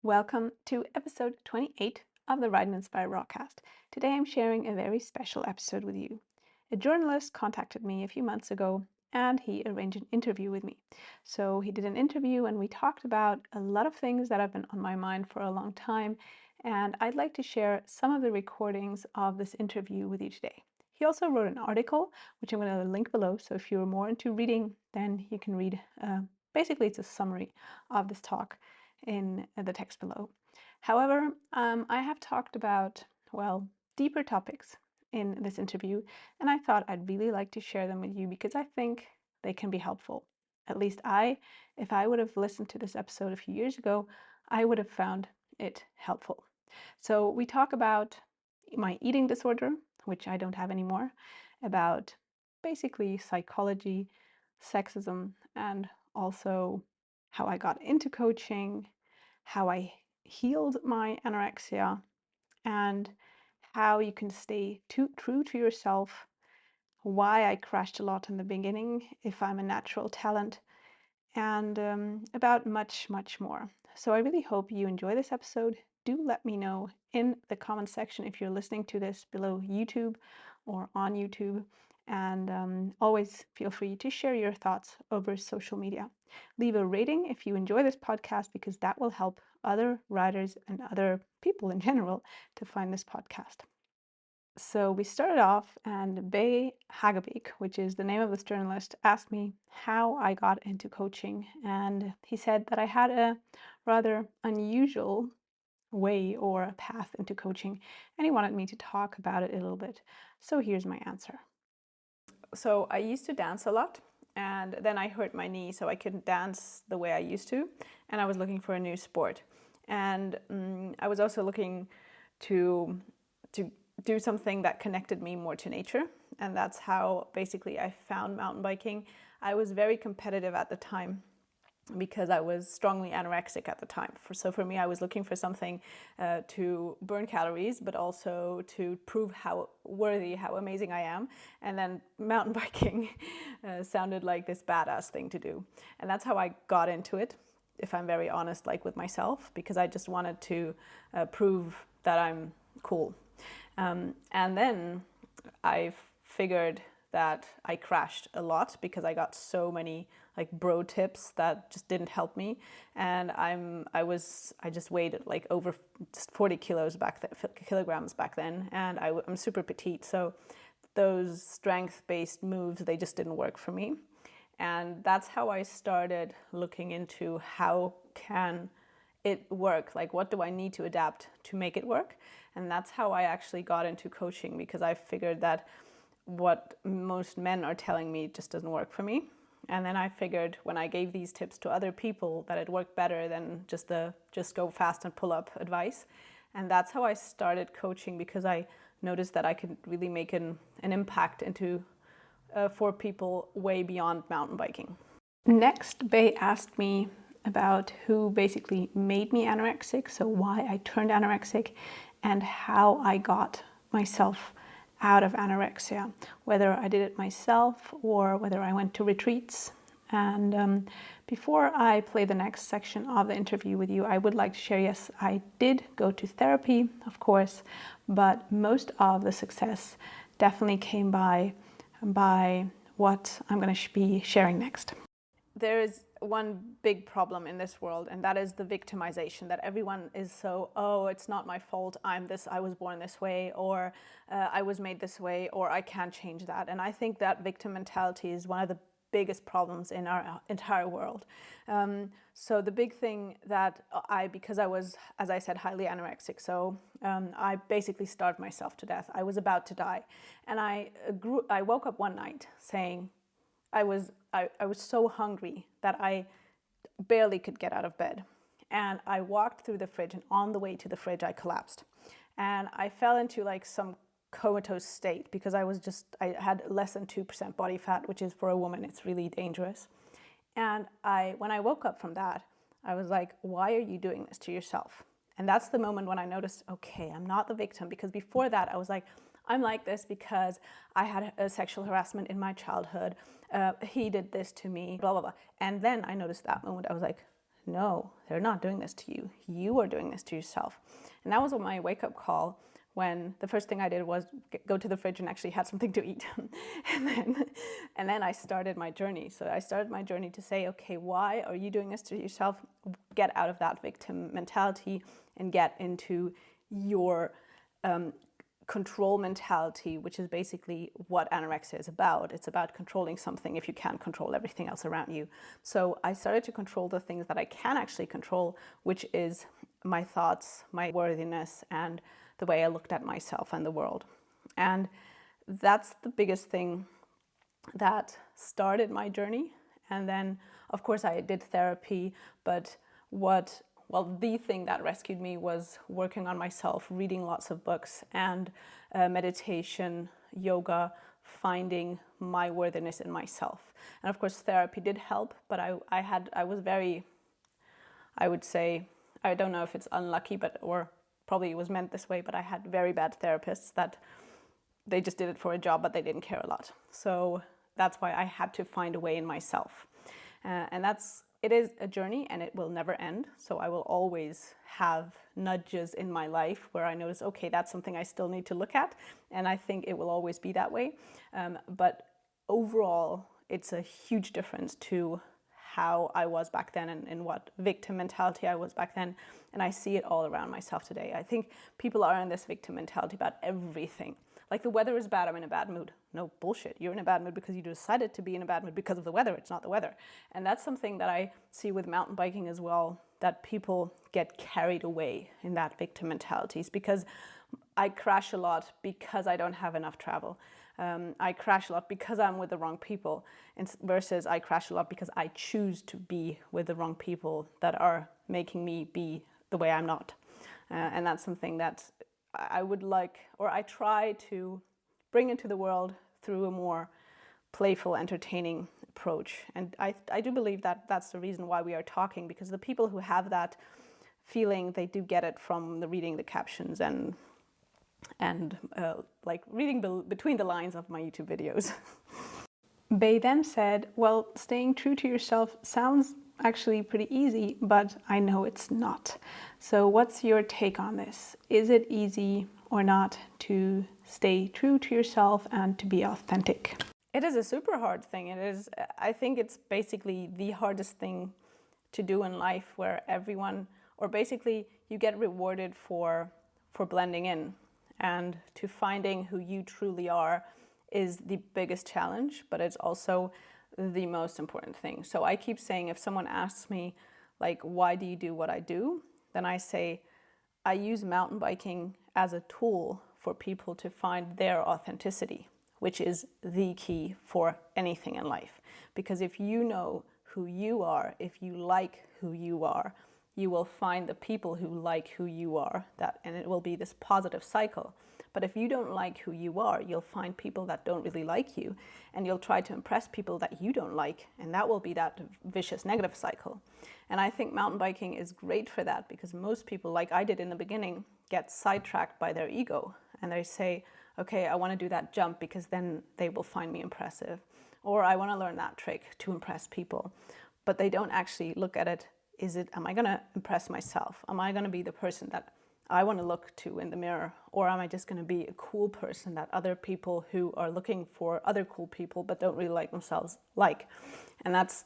Welcome to episode 28 of the Write and Inspire Rawcast. Today I'm sharing a very special episode with you. A journalist contacted me a few months ago and he arranged an interview with me. So he did an interview and we talked about a lot of things that have been on my mind for a long time, and I'd like to share some of the recordings of this interview with you today. He also wrote an article, which I'm going to link below, so if you're more into reading, then you can read, basically it's a summary of this talk in the text below. However, I have talked about, deeper topics in this interview, and I thought I'd really like to share them with you because I think they can be helpful. At least if I would have listened to this episode a few years ago, I would have found it helpful. So we talk about my eating disorder, which I don't have anymore, about basically psychology, sexism, and also how I got into coaching, how I healed my anorexia, and how you can stay true to yourself, why I crashed a lot in the beginning, if I'm a natural talent, and about much, much more. So I really hope you enjoy this episode. Do let me know in the comment section if you're listening to this below YouTube or on YouTube. And always feel free to share your thoughts over social media. Leave a rating if you enjoy this podcast, because that will help other writers and other people in general to find this podcast. So we started off, and Bay Hagebeek, which is the name of this journalist, asked me how I got into coaching. And he said that I had a rather unusual way or a path into coaching, and he wanted me to talk about it a little bit. So here's my answer. So I used to dance a lot, and then I hurt my knee, so I couldn't dance the way I used to, and I was looking for a new sport. And I was also looking to do something that connected me more to nature, and that's how basically I found mountain biking. I was very competitive at the time because I was strongly anorexic at the time. So for me, I was looking for something to burn calories, but also to prove how worthy, how amazing I am. And then mountain biking sounded like this badass thing to do. And that's how I got into it, if I'm very honest, like with myself, because I just wanted to prove that I'm cool. And then I figured that I crashed a lot because I got so many like bro tips that just didn't help me, and I just weighed like over just 40 kilograms back then, and I'm super petite, so those strength-based moves, they just didn't work for me. And that's how I started looking into how can it work, like what do I need to adapt to make it work. And that's how I actually got into coaching, because I figured that what most men are telling me just doesn't work for me. And then I figured when I gave these tips to other people that it worked better than just go fast and pull up advice. And that's how I started coaching, because I noticed that I could really make an impact into for people way beyond mountain biking. Next, Bay asked me about who basically made me anorexic, so why I turned anorexic, and how I got myself out of anorexia, whether I did it myself or whether I went to retreats. And before I play the next section of the interview with you, I would like to share, yes, I did go to therapy, of course, but most of the success definitely came by what I'm going to be sharing next. There is one big problem in this world, and that is the victimization, that everyone is so, oh, it's not my fault, I'm this, I was born this way, or I was made this way, or I can't change that. And I think that victim mentality is one of the biggest problems in our entire world. So the big thing that because I was, as I said, highly anorexic, so I basically starved myself to death. I was about to die. And I woke up one night saying, I was so hungry that I barely could get out of bed. And I walked through the fridge, and on the way to the fridge, I collapsed. And I fell into like some comatose state, because I had less than 2% body fat, which is, for a woman, it's really dangerous. And when I woke up from that, I was like, why are you doing this to yourself? And that's the moment when I noticed, okay, I'm not the victim, because before that I was like, I'm like this because I had a sexual harassment in my childhood. He did this to me, blah, blah, blah. And then I noticed that moment. I was like, no, they're not doing this to you. You are doing this to yourself. And that was my wake-up call, when the first thing I did was go to the fridge and actually had something to eat. and then I started my journey. So I started my journey to say, okay, why are you doing this to yourself? Get out of that victim mentality and get into your control mentality, which is basically what anorexia is about. It's about controlling something if you can't control everything else around you. So I started to control the things that I can actually control, which is my thoughts, my worthiness, and the way I looked at myself and the world. And that's the biggest thing that started my journey. And then, of course, I did therapy, but the thing that rescued me was working on myself, reading lots of books, and meditation, yoga, finding my worthiness in myself. And of course, therapy did help, but I was very, I would say, I don't know if it's unlucky, or probably it was meant this way, but I had very bad therapists that they just did it for a job, but they didn't care a lot. So that's why I had to find a way in myself. And it is a journey, and it will never end. So I will always have nudges in my life where I notice, okay, that's something I still need to look at. And I think it will always be that way. But overall, it's a huge difference to how I was back then and what victim mentality I was back then. And I see it all around myself today. I think people are in this victim mentality about everything. Like, the weather is bad, I'm in a bad mood. No, bullshit. You're in a bad mood because you decided to be in a bad mood because of the weather. It's not the weather. And that's something that I see with mountain biking as well, that people get carried away in that victim mentality. It's because I crash a lot because I don't have enough travel. I crash a lot because I'm with the wrong people, versus I crash a lot because I choose to be with the wrong people that are making me be the way I'm not. And that's something that I would like, or I try to bring into the world through a more playful, entertaining approach. And I do believe that that's the reason why we are talking, because the people who have that feeling, they do get it from reading the captions and like reading between the lines of my YouTube videos. Bay then said, well, staying true to yourself sounds actually pretty easy, but I know it's not. So what's your take on this? Is it easy or not to stay true to yourself and to be authentic? It is a super hard thing. I think it's basically the hardest thing to do in life, where everyone, or basically you get rewarded for blending in, and to finding who you truly are is the biggest challenge, but it's also the most important thing. So I keep saying, if someone asks me, like, why do you do what I do? Then I say, I use mountain biking as a tool for people to find their authenticity, which is the key for anything in life. Because if you know who you are, if you like who you are, you will find the people who like who you are, and it will be this positive cycle. But if you don't like who you are, you'll find people that don't really like you, and you'll try to impress people that you don't like, and that will be that vicious negative cycle. And I think mountain biking is great for that, because most people, like I did in the beginning, get sidetracked by their ego, and they say, okay, I want to do that jump because then they will find me impressive, or I want to learn that trick to impress people. But they don't actually look at it, am I going to impress myself? Am I going to be the person that I want to look to in the mirror? Or am I just going to be a cool person that other people who are looking for other cool people but don't really like themselves like? And that's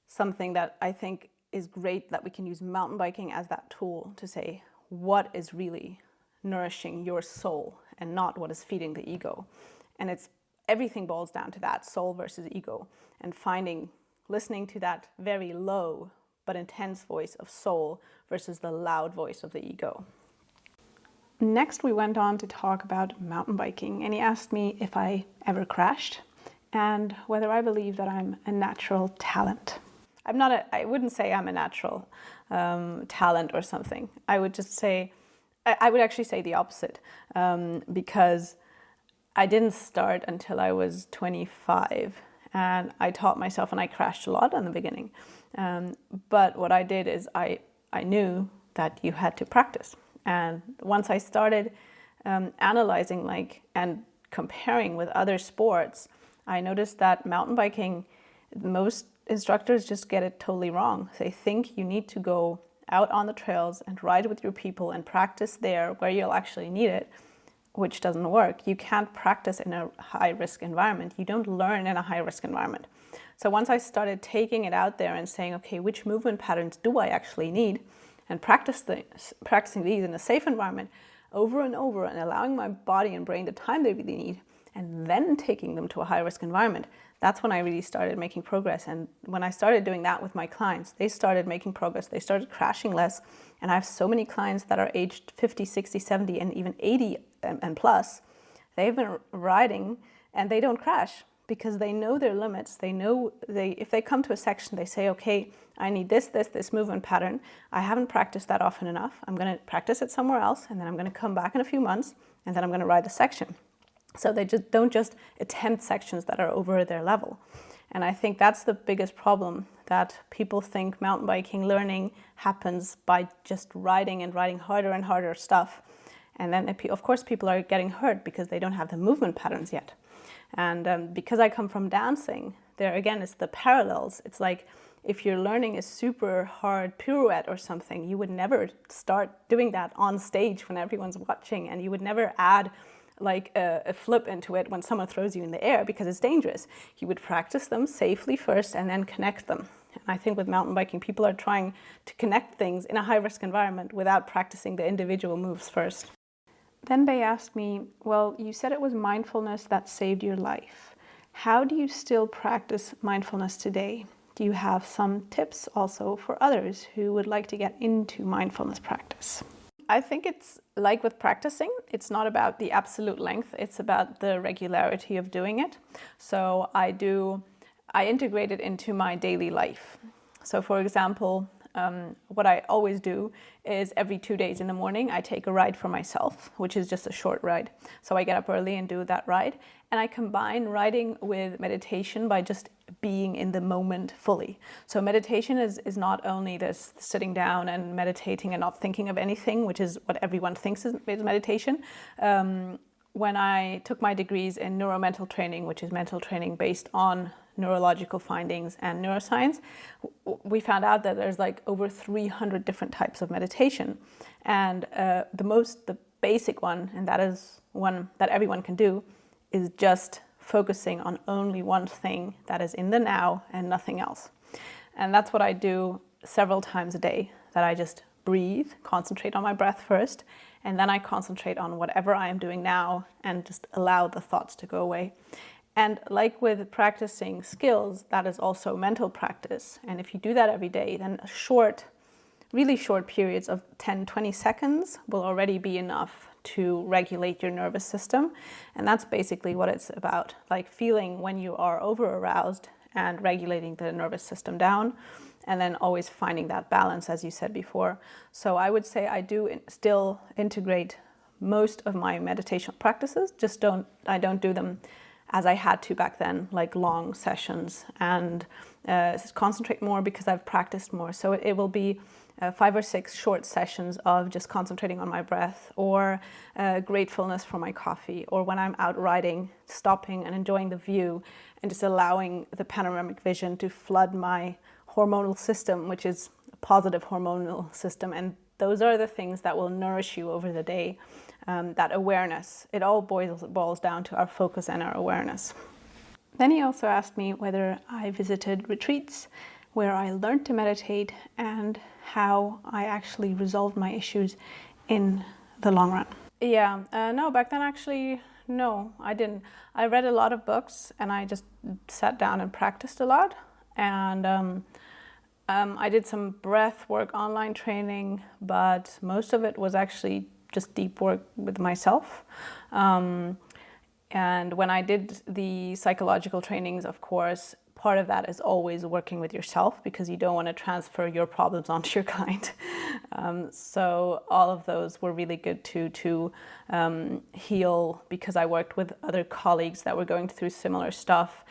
something that I think is great, that we can use mountain biking as that tool to say what is really nourishing your soul and not what is feeding the ego. And everything boils down to that, soul versus ego, and listening to that very low but intense voice of soul versus the loud voice of the ego. Next, we went on to talk about mountain biking, and he asked me if I ever crashed and whether I believe that I'm a natural talent. I wouldn't say I'm a natural talent or something. I would actually say the opposite, because I didn't start until I was 25, and I taught myself, and I crashed a lot in the beginning. But what I did is I knew that you had to practice. And once I started analyzing and comparing with other sports, I noticed that mountain biking, instructors just get it totally wrong. They think you need to go out on the trails and ride with your people and practice there where you'll actually need it, which doesn't work. You can't practice in a high-risk environment. You don't learn in a high-risk environment. So once I started taking it out there and saying, okay, which movement patterns do I actually need, and practicing these in a safe environment over and over, and allowing my body and brain the time they really need, and then taking them to a high-risk environment, that's when I really started making progress. And when I started doing that with my clients, they started making progress. They started crashing less. And I have so many clients that are aged 50, 60, 70, and even 80 and plus. They've been riding and they don't crash because they know their limits. They know if they come to a section, they say, okay, I need this movement pattern. I haven't practiced that often enough. I'm going to practice it somewhere else, and then I'm going to come back in a few months, and then I'm going to ride the section. So they just don't attempt sections that are over their level. And I think that's the biggest problem, that people think mountain biking learning happens by just riding and riding harder and harder stuff. And then, of course, people are getting hurt because they don't have the movement patterns yet. And because I come from dancing, there again, it's the parallels. It's like if you're learning a super hard pirouette or something, you would never start doing that on stage when everyone's watching, and you would never add like a flip into it when someone throws you in the air because it's dangerous. You would practice them safely first and then connect them. And I think with mountain biking, people are trying to connect things in a high-risk environment without practicing the individual moves first. Then Bay asked me, well, you said it was mindfulness that saved your life. How do you still practice mindfulness today? Do you have some tips also for others who would like to get into mindfulness practice? I think it's like with practicing, it's not about the absolute length, it's about the regularity of doing it. So I integrate it into my daily life. So for example, what I always do is every 2 days in the morning, I take a ride for myself, which is just a short ride. So I get up early and do that ride. And I combine riding with meditation by just being in the moment fully. So meditation is not only this sitting down and meditating and not thinking of anything, which is what everyone thinks is meditation. When I took my degrees in neuromental training, which is mental training based on neurological findings and neuroscience, we found out that there's like over 300 different types of meditation. And the basic one, and that is one that everyone can do, is just focusing on only one thing that is in the now and nothing else. And that's what I do several times a day, that I just breathe, concentrate on my breath first, and then I concentrate on whatever I am doing now and just allow the thoughts to go away. And like with practicing skills, that is also mental practice. And if you do that every day, then really short periods of 10, 20 seconds will already be enough to regulate your nervous system. And that's basically what it's about, like feeling when you are over-aroused and regulating the nervous system down, and then always finding that balance, as you said before. So I would say I do still integrate most of my meditation practices, I don't do them as I had to back then, like long sessions, and concentrate more because I've practiced more. So it will be 5 or 6 short sessions of just concentrating on my breath, or gratefulness for my coffee, or when I'm out riding, stopping and enjoying the view and just allowing the panoramic vision to flood my hormonal system, which is a positive hormonal system. And those are the things that will nourish you over the day. That awareness, it all boils down to our focus and our awareness. Then he also asked me whether I visited retreats where I learned to meditate and how I actually resolved my issues in the long run. Yeah, no, back then actually, no, I didn't. I read a lot of books and I just sat down and practiced a lot. And I did some breath work online training, but most of it was actually just deep work with myself. And when I did the psychological trainings, of course, part of that is always working with yourself, because you don't want to transfer your problems onto your client. So all of those were really good to heal, because I worked with other colleagues that were going through similar stuff,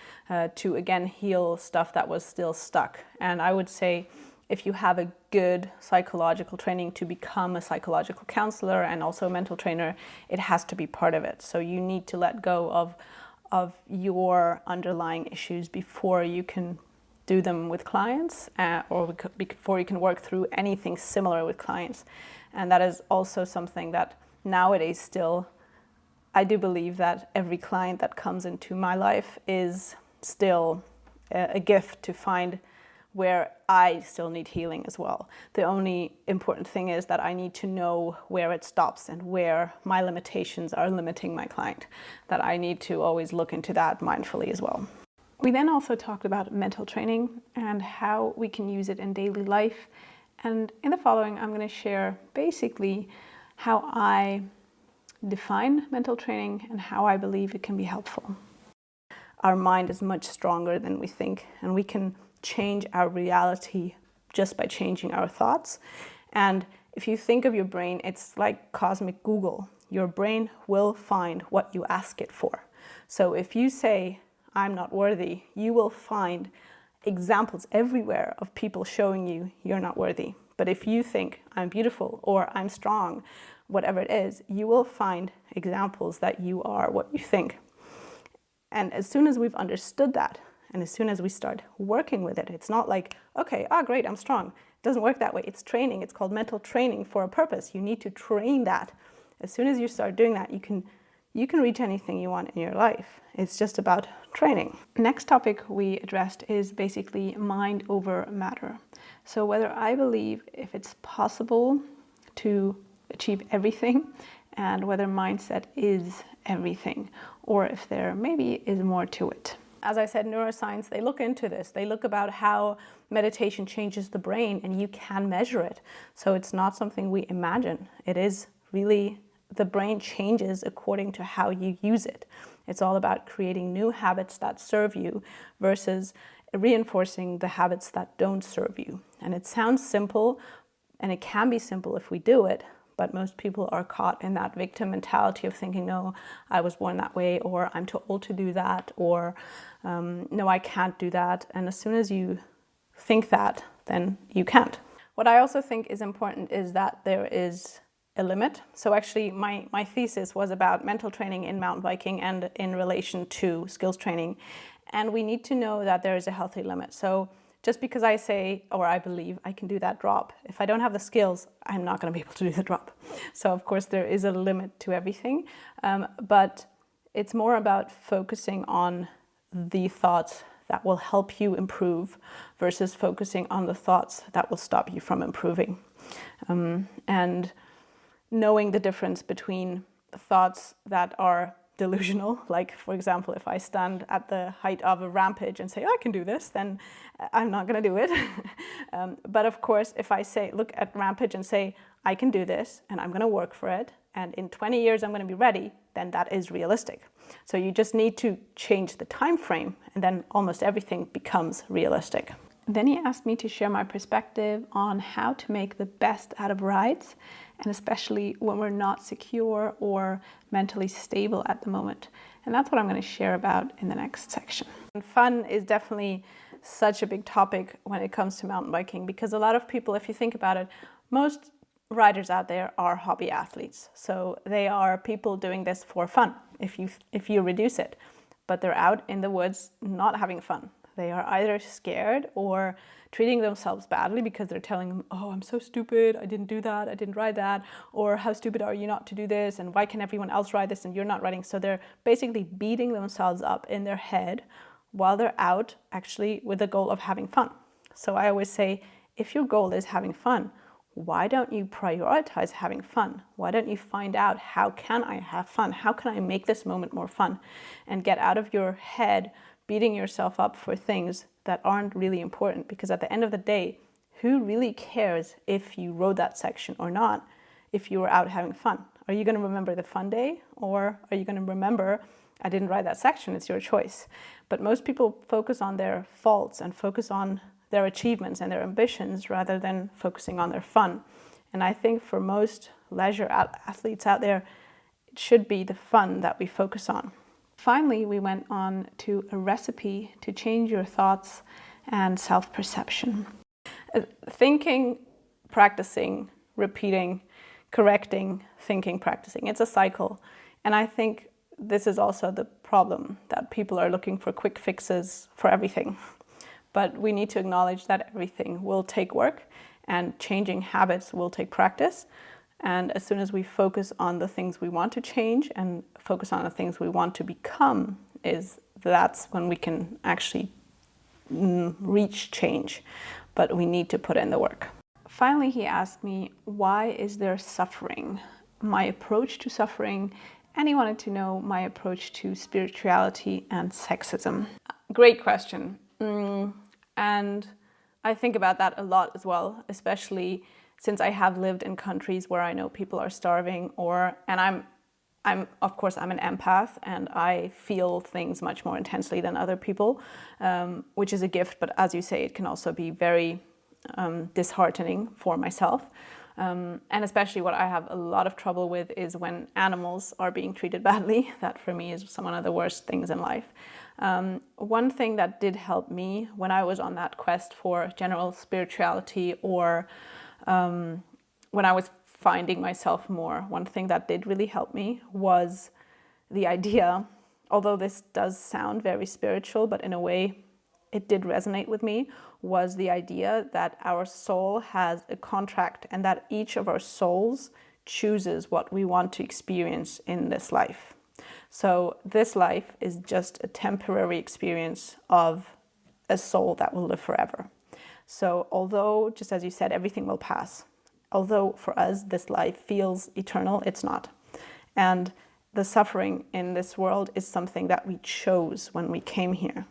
to again heal stuff that was still stuck. And I would say, if you have a good psychological training to become a psychological counselor and also a mental trainer, it has to be part of it. So you need to let go of your underlying issues before you can do them with clients, or before you can work through anything similar with clients. And that is also something that nowadays still, I do believe that every client that comes into my life is still a gift to find where I still need healing as well. The only important thing is that I need to know where it stops and where my limitations are limiting my client, that I need to always look into that mindfully as well. We then also talked about mental training and how we can use it in daily life. And in the following, I'm going to share basically how I define mental training and how I believe it can be helpful. Our mind is much stronger than we think, and we can change our reality just by changing our thoughts. And if you think of your brain, it's like cosmic Google. Your brain will find what you ask it for. So if you say, I'm not worthy, you will find examples everywhere of people showing you you're not worthy. But if you think, I'm beautiful or I'm strong, whatever it is, you will find examples that you are what you think. And as soon as we've understood that, and as soon as we start working with it, it's not like, okay, great, I'm strong. It doesn't work that way. It's training. It's called mental training for a purpose. You need to train that. As soon as you start doing that, you can reach anything you want in your life. It's just about training. Next topic we addressed is basically mind over matter. So whether I believe if it's possible to achieve everything, and whether mindset is everything, or if there maybe is more to it. As I said, neuroscience, they look into this. They look about how meditation changes the brain, and you can measure it. So it's not something we imagine. It is really, the brain changes according to how you use it. It's all about creating new habits that serve you versus reinforcing the habits that don't serve you. And it sounds simple, and it can be simple if we do it, but most people are caught in that victim mentality of thinking, no, I was born that way, or I'm too old to do that, or no, I can't do that. And as soon as you think that, then you can't. What I also think is important is that there is a limit. So actually my thesis was about mental training in mountain biking and in relation to skills training. And we need to know that there is a healthy limit. So just because I say, or I believe I can do that drop, if I don't have the skills, I'm not going to be able to do the drop. So of course there is a limit to everything, but it's more about focusing on the thoughts that will help you improve versus focusing on the thoughts that will stop you from improving. And knowing the difference between thoughts that are delusional, like for example, if I stand at the height of a rampage and say, I can do this, then I'm not going to do it. But of course, if I say, look at rampage and say, I can do this and I'm going to work for it, and in 20 years I'm going to be ready, then that is realistic. So you just need to change the time frame, and then almost everything becomes realistic. Then he asked me to share my perspective on how to make the best out of rides, and especially when we're not secure or mentally stable at the moment. And that's what I'm going to share about in the next section. And fun is definitely such a big topic when it comes to mountain biking, because a lot of people, if you think about it, most riders out there are hobby athletes. So they are people doing this for fun, if you reduce it. But they're out in the woods not having fun. They are either scared or treating themselves badly because they're telling them, oh, I'm so stupid, I didn't do that, I didn't ride that, or how stupid are you not to do this, and why can everyone else ride this and you're not riding? So they're basically beating themselves up in their head while they're out actually with the goal of having fun. So I always say, if your goal is having fun, why don't you prioritize having fun? Why don't you find out, how can I have fun? How can I make this moment more fun? And get out of your head beating yourself up for things that aren't really important, because at the end of the day, who really cares if you rode that section or not if you were out having fun? Are you going to remember the fun day, or are you going to remember, I didn't ride that section? It's your choice. But most people focus on their faults and focus on their achievements and their ambitions rather than focusing on their fun. And I think for most leisure athletes out there, it should be the fun that we focus on. Finally, we went on to a recipe to change your thoughts and self-perception. Thinking, practicing, repeating, correcting, thinking, practicing. It's a cycle. And I think this is also the problem, that people are looking for quick fixes for everything. But we need to acknowledge that everything will take work and changing habits will take practice. And as soon as we focus on the things we want to change and focus on the things we want to become, that's when we can actually reach change. But we need to put in the work. Finally, he asked me, why is there suffering? My approach to suffering, and he wanted to know my approach to spirituality and sexism. Great question. And I think about that a lot as well, especially since I have lived in countries where I know people are starving, and I'm of course I'm an empath and I feel things much more intensely than other people, which is a gift. But as you say, it can also be very disheartening for myself. And especially what I have a lot of trouble with is when animals are being treated badly. That for me is one of the worst things in life. One thing that did help me when I was on that quest for general spirituality, or when I was finding myself more, one thing that did really help me was the idea, although this does sound very spiritual, but in a way it did resonate with me, was the idea that our soul has a contract and that each of our souls chooses what we want to experience in this life. So this life is just a temporary experience of a soul that will live forever. So although, just as you said, everything will pass, although for us this life feels eternal, it's not. And the suffering in this world is something that we chose when we came here.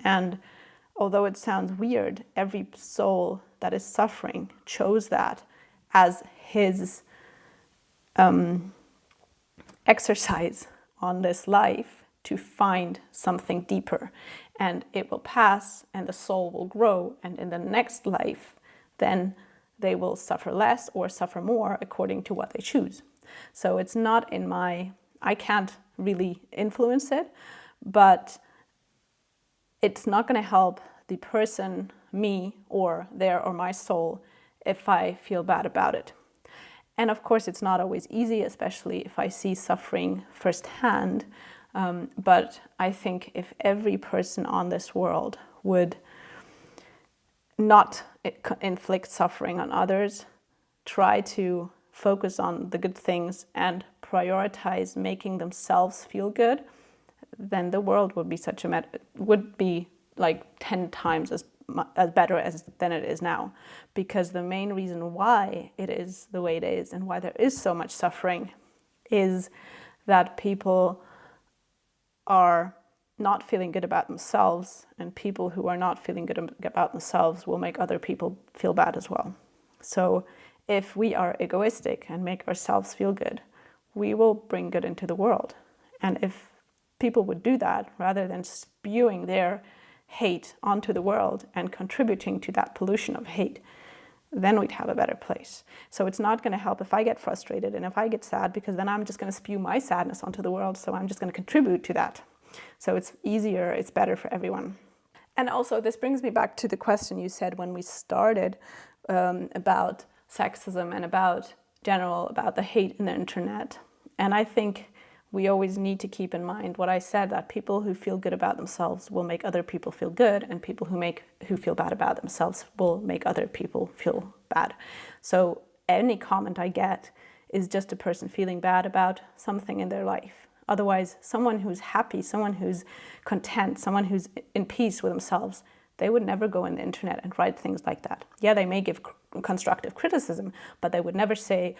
And although it sounds weird, every soul that is suffering chose that as his exercise on this life to find something deeper. And it will pass and the soul will grow, and in the next life then they will suffer less or suffer more according to what they choose. So it's not in I can't really influence it, but it's not going to help the person, me, or my soul, if I feel bad about it. And of course, it's not always easy, especially if I see suffering firsthand. But I think if every person on this world would not inflict suffering on others, try to focus on the good things and prioritize making themselves feel good, then the world would be like 10 times as better than it is now. Because the main reason why it is the way it is and why there is so much suffering is that people are not feeling good about themselves, and people who are not feeling good about themselves will make other people feel bad as well. So if we are egoistic and make ourselves feel good, we will bring good into the world. And if people would do that, rather than spewing their hate onto the world and contributing to that pollution of hate, then we'd have a better place. So it's not going to help if I get frustrated and if I get sad, because then I'm just going to spew my sadness onto the world. So I'm just going to contribute to that. So it's easier, it's better for everyone. And also this brings me back to the question you said when we started about sexism and about the hate in the internet. And I think we always need to keep in mind what I said, that people who feel good about themselves will make other people feel good, and people who feel bad about themselves will make other people feel bad. So any comment I get is just a person feeling bad about something in their life. Otherwise, someone who's happy, someone who's content, someone who's in peace with themselves, they would never go on the internet and write things like that. Yeah, they may give constructive criticism, but they would never say,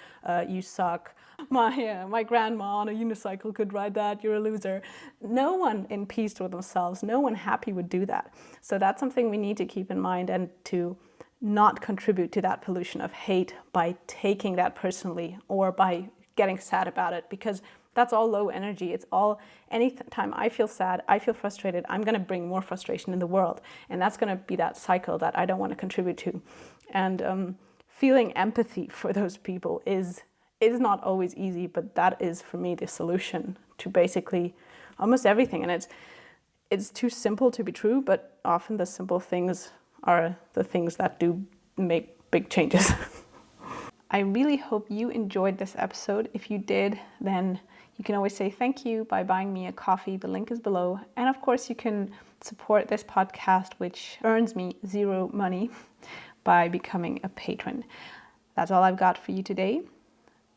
you suck. My grandma on a unicycle could ride that, you're a loser. No one in peace with themselves, no one happy would do that. So that's something we need to keep in mind, and to not contribute to that pollution of hate by taking that personally or by getting sad about it, because that's all low energy. It's all, anytime I feel sad, I feel frustrated, I'm going to bring more frustration in the world. And that's going to be that cycle that I don't want to contribute to. And feeling empathy for those people is not always easy, but that is for me the solution to basically almost everything. And it's too simple to be true, but often the simple things are the things that do make big changes. I really hope you enjoyed this episode. If you did, then you can always say thank you by buying me a coffee. The link is below. And of course, you can support this podcast, which earns me zero money, by becoming a patron. That's all I've got for you today.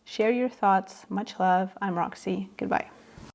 Share your thoughts. Much love. I'm Roxy. Goodbye.